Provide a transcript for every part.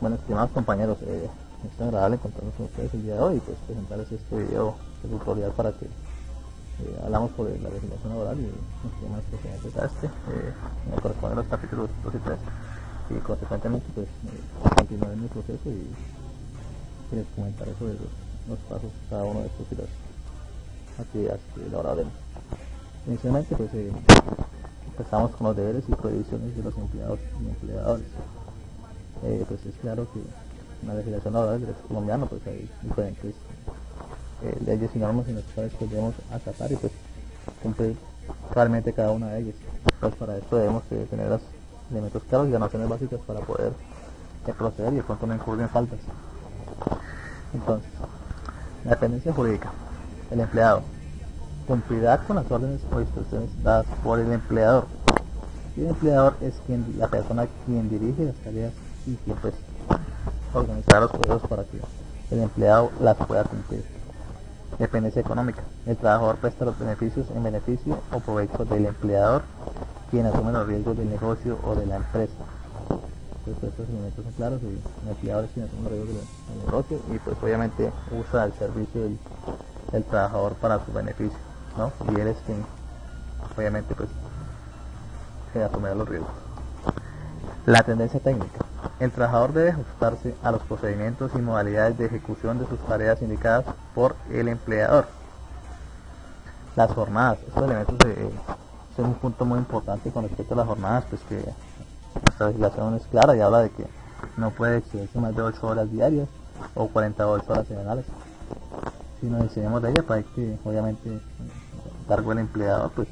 Bueno, estimados compañeros, es agradable encontrarnos con ustedes el día de hoy y pues presentarles este video tutorial para que hablamos sobre la legislación laboral y los temas referentes a me corresponden los capítulos 2 y 3 y consecuentemente pues continuaré en el proceso y les comentaré sobre los pasos de cada uno de estos y las actividades que elaboraremos. Inicialmente pues empezamos con los deberes y prohibiciones de los empleados y empleadores. Pues es claro que en la legislación laboral del derecho colombiano pues hay diferentes leyes y normas en las cuales pues, debemos acatar y pues cumplir realmente cada una de ellas. Pues para esto debemos tener los elementos claros y las nociones básicas para poder proceder y de pronto no incurrir en faltas. Entonces, la dependencia jurídica. El empleado cumplirá con las órdenes o instrucciones dadas por el empleador. Y el empleador es la persona quien dirige las tareas y quien pues organizará los procesos para que el empleado las pueda cumplir. Dependencia económica. El trabajador presta los beneficios en beneficio o provecho del empleador, quien asume los riesgos del negocio o de la empresa. Pues estos elementos son claros y el empleador es quien asume los riesgos del negocio y pues obviamente usa el servicio del trabajador para su beneficio, ¿no? Y él es quien obviamente pues asumirá los riesgos. La tendencia técnica. El trabajador debe ajustarse a los procedimientos y modalidades de ejecución de sus tareas indicadas por el empleador. Las jornadas. Estos elementos son un punto muy importante con respecto a las jornadas, pues que nuestra legislación es clara y habla de que no puede excederse más de 8 horas diarias o 48 horas semanales. Si nos excedemos de ella, pues hay que, obviamente, cargo del empleador, pues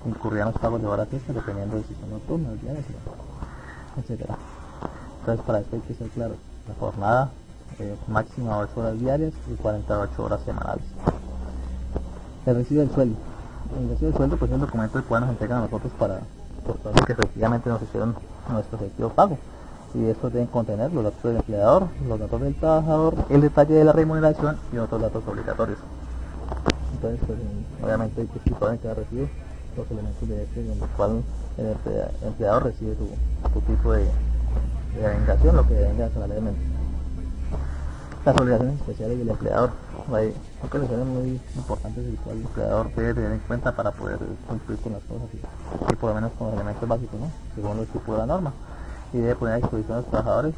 incurrían los pagos de horas extras dependiendo de si son nocturnas, diarias, etcétera. Entonces para esto hay que ser claro, la jornada máxima 8 horas diarias y 48 horas semanales. El recibo del sueldo. El recibo del sueldo pues es el documento el cual nos entregan a nosotros para que efectivamente nos hicieron nuestro efectivo pago. Y estos deben contener los datos del empleador, los datos del trabajador, el detalle de la remuneración y otros datos obligatorios. Entonces pues obviamente hay que explicar en cada recibo los elementos de en el cual el empleador recibe su tipo de vengación, lo que venga salarialmente. Las obligaciones especiales del empleador. Hay obligaciones muy importantes el cual el empleador debe tener en cuenta para poder cumplir con las cosas y por lo menos con los elementos básicos, ¿no? Según lo estipula la norma. Y debe poner a disposición a los trabajadores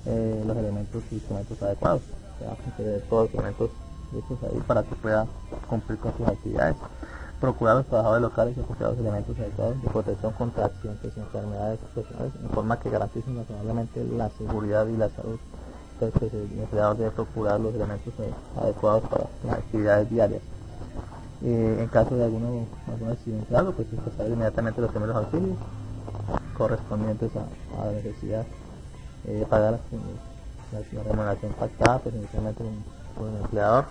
los elementos y instrumentos adecuados. O sea, tener todos los elementos listos ahí para que pueda cumplir con sus actividades. Procurar a los trabajadores locales y aportar los elementos adecuados de protección contra accidentes y enfermedades profesionales en forma que garanticen razonablemente la seguridad y la salud. Entonces pues, el empleador debe procurar los elementos adecuados para las actividades diarias. En caso de algún accidente o algo, pues prestar inmediatamente los primeros auxilios correspondientes a la necesidad, pagar la remuneración pactada pues, inicialmente por el empleador,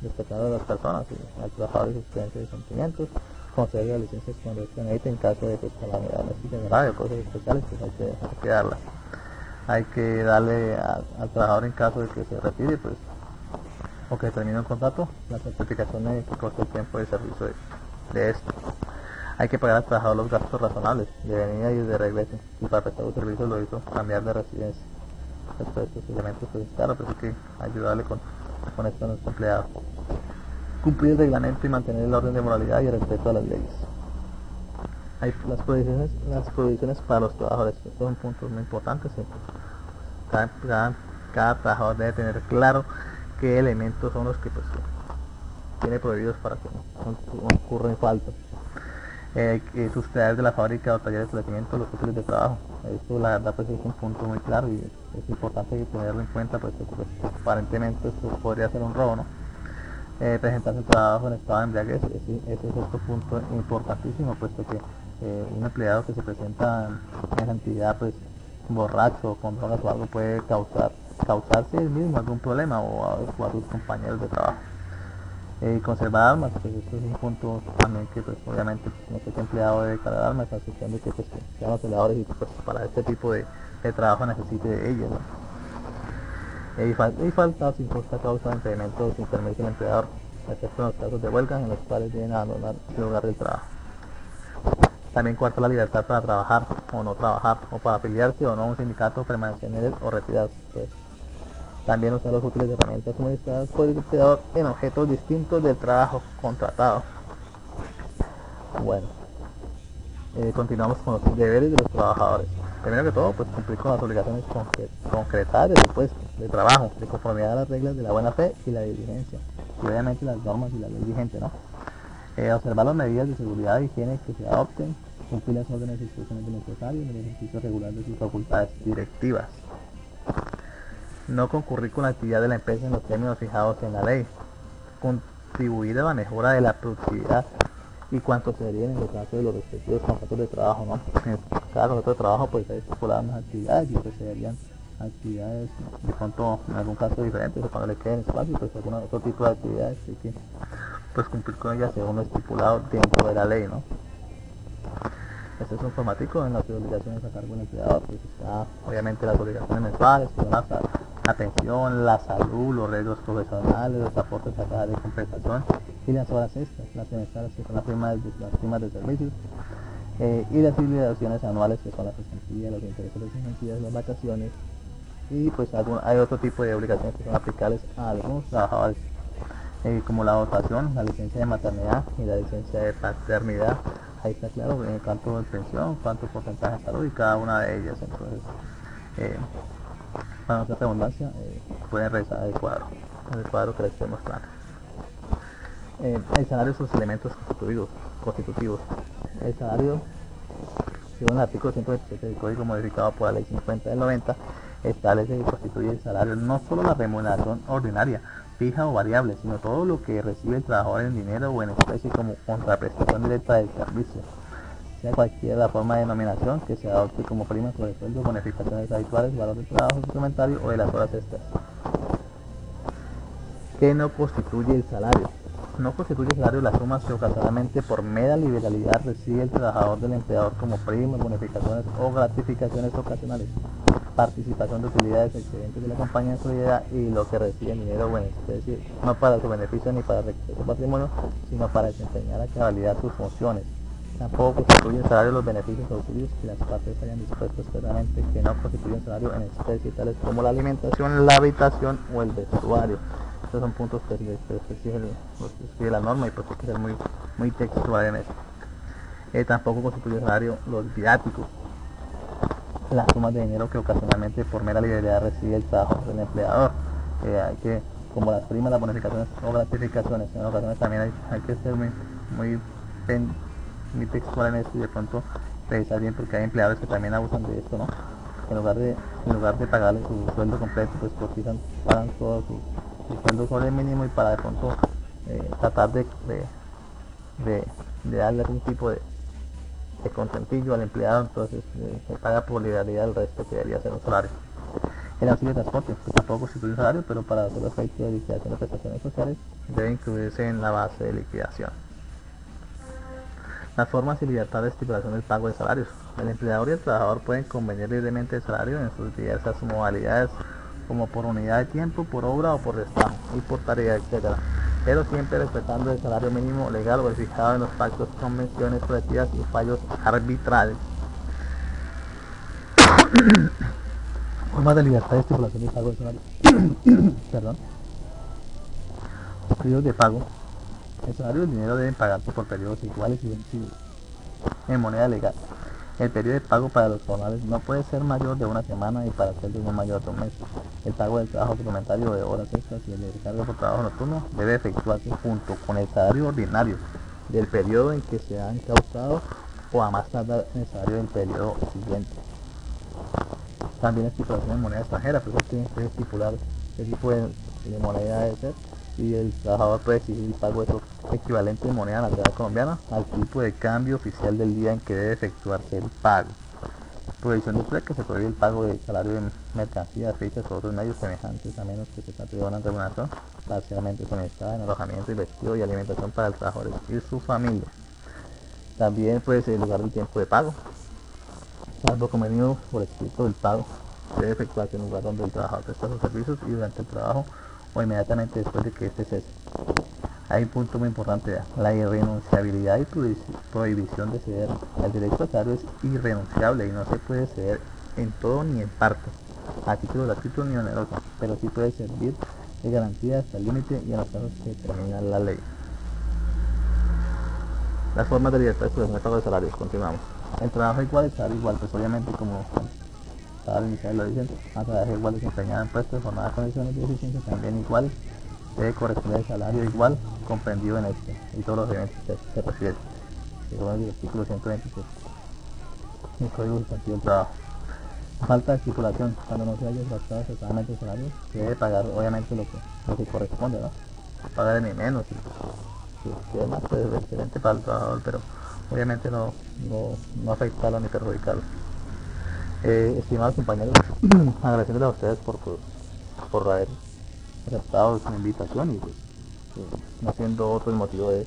respetar a las personas, al trabajador y sus creencias y sentimientos, conceder las licencias cuando se necesite en caso de calamidad doméstica grave o cosas especiales, pues hay que darlas. Hay que darle al trabajador en caso de que se retire, pues, o que termine un contrato, la certificación de que coste el tiempo de servicio de esto. Hay que pagar al trabajador los gastos razonables de venida y de regreso, y para prestar los servicios lo hizo cambiar de residencia. Después de estos elementos, pues claro, pues hay que ayudarle con esto a nuestro empleado. Cumplir el reglamento y mantener el orden de moralidad y el respeto a las leyes. Hay las prohibiciones para los trabajadores. Estos son puntos muy importantes. Cada trabajador debe tener claro qué elementos son los que pues, tiene prohibidos para que no ocurran faltas. Sustraer de la fábrica o taller de establecimiento los útiles de trabajo. Esto la verdad pues es un punto muy claro y es importante tenerlo en cuenta, pues aparentemente esto podría ser un robo, ¿no? Presentarse el trabajo en estado de embriaguez, ese es otro punto importantísimo, puesto que un empleado que se presenta en esa entidad pues borracho o con drogas o algo puede causarse él mismo algún problema o a sus compañeros de trabajo. Conservar armas, pues esto es un punto también que pues obviamente no sé qué empleado debe cargar armas, a excepción de que pues, sean los celadores y pues para este tipo de trabajo necesite de ellos, ¿no? Y falta sin justa causa de impedimento sin permiso del empleador, excepto en los casos de huelga en los cuales deben abandonar el lugar del trabajo. También coarta la libertad para trabajar o no trabajar, o para afiliarse o no a un sindicato, permanecer en él o retirarse. Pues, también usar los útiles herramientas suministradas por el empleador en objetos distintos del trabajo contratado. Bueno, continuamos con los deberes de los trabajadores. Primero que todo, pues cumplir con las obligaciones concretadas de su puesto de trabajo, de conformidad a las reglas de la buena fe y la diligencia, y obviamente las normas y la ley vigente, ¿no? Observar las medidas de seguridad y higiene que se adopten, cumplir las órdenes y instrucciones del empresario en el ejercicio regular de sus facultades directivas. No concurrir con la actividad de la empresa en los términos fijados en la ley. Contribuir a la mejora de la productividad y cuanto se derive en el caso de los respectivos contratos de trabajo, ¿no? En cada contrato de trabajo pues hay estipuladas unas actividades y pues se darían actividades de pronto en algún caso diferentes o cuando le queden espacio pues algún otro tipo de actividades hay que pues cumplir con ellas según lo estipulado dentro de la ley, ¿no? Este es un formatico en las obligaciones a cargo del empleador, pues está obviamente las obligaciones mensuales, que son la atención, la salud, los riesgos profesionales, los aportes a caja de compensación y las horas extras, las semestrales que son las primas de servicios y las obligaciones anuales que son las cesantías, los intereses de cesantías, las vacaciones y pues hay otro tipo de obligaciones que son aplicables a algunos trabajadores como la dotación, la licencia de maternidad y la licencia de paternidad. Ahí está claro cuánto de pensión, cuánto porcentaje de salud y cada una de ellas. Entonces, para nuestra redundancia, pueden revisar el cuadro que les estoy mostrando. El salario y sus elementos constitutivos. El salario, según el artículo 127 del Código modificado por la Ley 50 del 90, establece y constituye el salario no solo la remuneración ordinaria, fija o variable, sino todo lo que recibe el trabajador en dinero o en especie como contraprestación directa del servicio, sea cualquiera la forma de denominación que se adopte como prima sobre el sueldo, bonificaciones habituales, valor del trabajo suplementario o de las horas extras. ¿Qué no constituye el salario? No constituye el salario las sumas que ocasionalmente por mera liberalidad recibe el trabajador del empleador como primas, bonificaciones o gratificaciones ocasionales, participación de utilidades excedentes de la compañía en sociedad y lo que recibe en dinero o en especie, no para su beneficio ni para enriquecer su patrimonio, sino para desempeñar a cabalidad sus funciones. Tampoco constituye el salario los beneficios o auxilios que las partes hayan dispuesto expresamente que no constituyen salario en especie, tales como la alimentación, la habitación o el vestuario. Estos son puntos que exige la norma y pues hay que ser muy textual en eso. Tampoco constituye salario los viáticos, las sumas de dinero que ocasionalmente por mera liberalidad recibe el trabajo del empleador. Hay que, como las primas, las bonificaciones o gratificaciones, en ocasiones también hay que ser muy textual en esto y de pronto revisar bien porque hay empleadores que también abusan de esto, ¿no? En lugar de pagarle su sueldo completo, pues pagan todo su sueldo sobre el mínimo y para de pronto tratar de darle algún tipo de contentillo al empleado, entonces se paga por liberalidad el resto que debería ser un salario. El auxilio de transporte, que tampoco constituye un salario, pero para hacer los efectos de liquidación de prestaciones sociales debe incluirse en la base de liquidación. Las formas y libertad de estipulación del pago de salarios. El empleador y el trabajador pueden convenir libremente el salario en sus diversas modalidades, como por unidad de tiempo, por obra o por destajo, y por tarea, etc. Pero siempre respetando el salario mínimo legal o el fijado en los pactos, convenciones colectivas y fallos arbitrales. Formas de libertad de estipulación del pago de salario. Perdón. Periodos de pago. El salario y el dinero deben pagarse por periodos iguales y vencidos en moneda legal. El periodo de pago para los formales no puede ser mayor de una semana y para sueldos no mayor de un mes. El pago del trabajo suplementario de horas extras y el de recargo por trabajo nocturno debe efectuarse junto con el salario ordinario del periodo en que se ha incautado o a más tardar en el salario del periodo siguiente. También estipulación en moneda extranjera, pero eso tiene que estipular qué tipo de moneda debe ser y el trabajador puede exigir el pago de su equivalente en moneda nacional colombiana al tipo de cambio oficial del día en que debe efectuarse el pago. Prohibición de que se prohíbe el pago de salario de mercancías, fichas o otros medios semejantes a menos que se trate de una remuneración parcialmente suministrada en alojamiento y vestido y alimentación para el trabajador y su familia. También pues el lugar del tiempo de pago. Salvo convenido por escrito del pago debe efectuarse en el lugar donde el trabajador presta sus servicios y durante el trabajo o inmediatamente después de que éste cese. Hay un punto muy importante, la irrenunciabilidad y prohibición de ceder. El derecho al salario es irrenunciable y no se puede ceder en todo ni en parte, a título gratuito ni oneroso, pero sí puede servir de garantía hasta el límite y en los casos que determina la ley. Las formas de libertad de expresión de pago de salarios, continuamos. El trabajo igual, el salario igual, pues obviamente como el salario inicial lo dicen, a trabajo igual desempeñado en puestos, jornada, condiciones de eficiencia también igual, debe corresponder el salario igual comprendido en este y todos los eventos que se refieren, según el artículo 127 del Código Sustantivo del Trabajo. Falta de estipulación, cuando no se haya tratado acertadamente el salario, se debe pagar obviamente lo que corresponde, ¿no? Pagar ni menos, si además pues es excelente para el trabajador, pero obviamente no afectarlo ni perjudicarlo. Estimados compañeros, agradeciéndoles a ustedes por haber aceptado su invitación y pues, no siendo otro el motivo de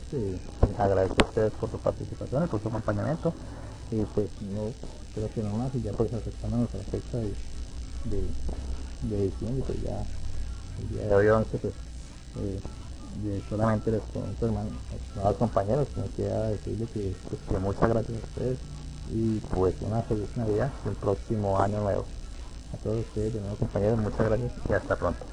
agradezco a ustedes por su participación y por su acompañamiento y pues no creo que no más y ya pues acercándonos a la fecha de diciembre, pues ya el día de hoy 11 pues solamente les comento, hermano, a los compañeros, que me queda decirles que muchas gracias a ustedes y pues una feliz Navidad y el próximo año nuevo. A todos ustedes de nuevo, compañeros, muchas gracias y hasta pronto.